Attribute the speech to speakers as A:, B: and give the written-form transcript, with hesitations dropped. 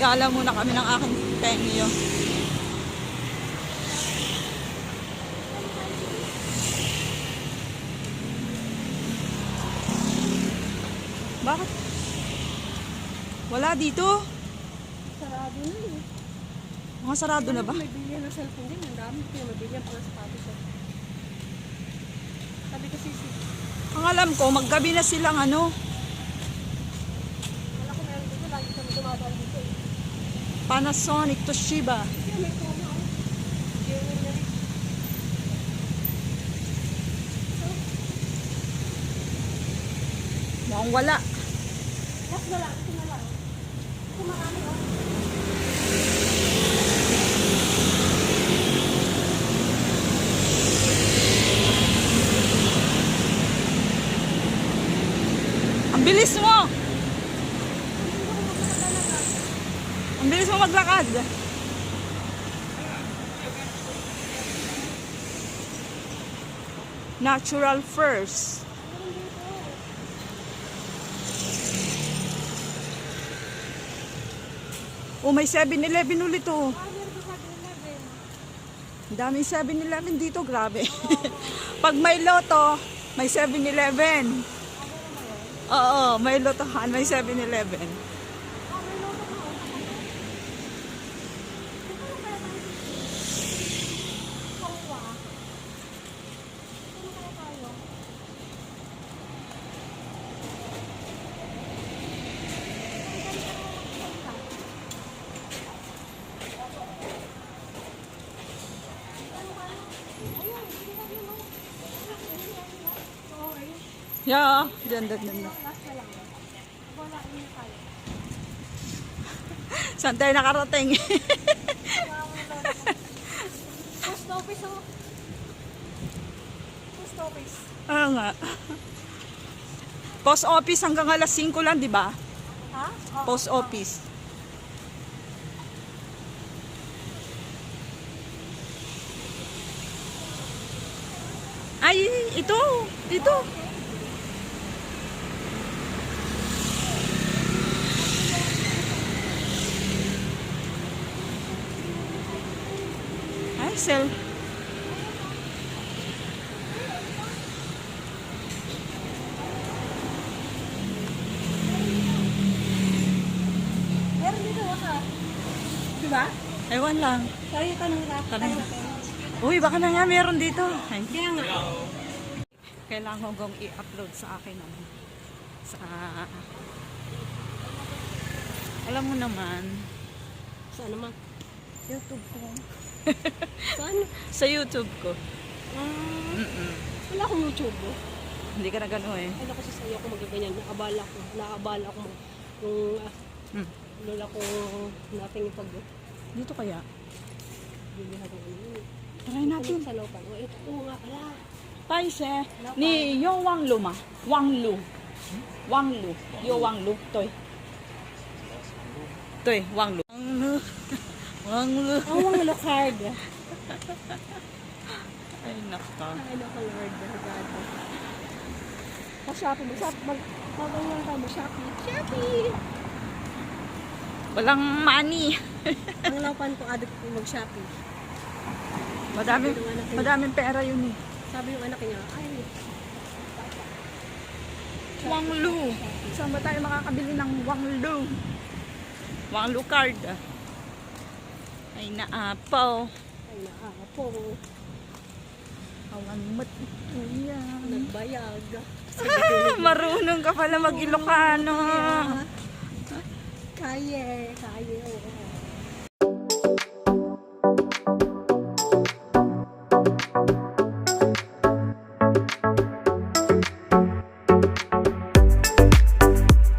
A: Gala muna kami ng aking penyo. Bakit? Wala dito.
B: Sarado na eh.
A: Mga sarado na ba?
B: May bilyan ng cellphone din. Ang dami. Kaya may bilyan pa ng sapatos. Sabi kasi
A: Ang alam ko, maggabi na silang ano.
B: wala ko meron dito. Lagi kami dumadaan dito eh.
A: Panasonic, Toshiba.
B: Kaya may promo ako. Jewel na rin.
A: Mukhang wala.
B: Last na lang. Ito na lang. Ito marami oh.
A: Ang bilis mo! Ang bilis mo maglakad. Natural first. Oh, may 7-Eleven ulit oh. Ang daming 7-Eleven dito, grabe. Pag may loto, may 7-Eleven. Oo, may lotohan, may 7-Eleven. Yeah, dyan. Saan tayo nakarating?
B: Post office oh. Post office.
A: Oo nga. Post office hanggang alas 5 lang, di ba?
B: Ha? Oo.
A: Post office. Ay, ito. Ay, sell.
B: Meron dito ka. Diba?
A: Ewan lang.
B: Tayo tanong ka.
A: Tanong. Uy, baka na nga meron dito. Ay,
B: Kaya nga.
A: kailangan kong i-upload sa akin sa alam mo naman
B: Saan naman?
A: YouTube ko.
B: Saan?
A: Sa YouTube ko.
B: Wala akong YouTube oh.
A: Hindi ka na gano'n eh.
B: Ano kasi sa'yo ako magaganyan. Naabala ko yung lola ko nating ipag
A: Dito kaya?
B: bilihan ko yun.
A: Try natin.
B: Sa lopan. O ito po nga pala.
A: Paise ni Yo Wang Lu ma. Wang Lu. Wang Lu. Yo Wang Lu. Toy. Toy, Wang Lu. Wang Lu. Wang Lu.
B: Ang mga card.
A: Ay, naka.
B: Ay, naka Lord. God. Pa-shopping mo. Mag-ganyan ka mo. Shopee.
A: Walang money.
B: Ang lopan ko addict ko mag-shopping.
A: Madaming pera yun eh.
B: Sabi yung anak niya, ay,
A: Wang Lu. Saan ba tayo makakabili ng Wang Lu? Wang Lu card. Ay, naapaw.
B: ay naapo.
A: Awan mat ito yan.
B: Nagbayag.
A: Marunong ka pala mag-Ilocano.
B: Kaya, oo.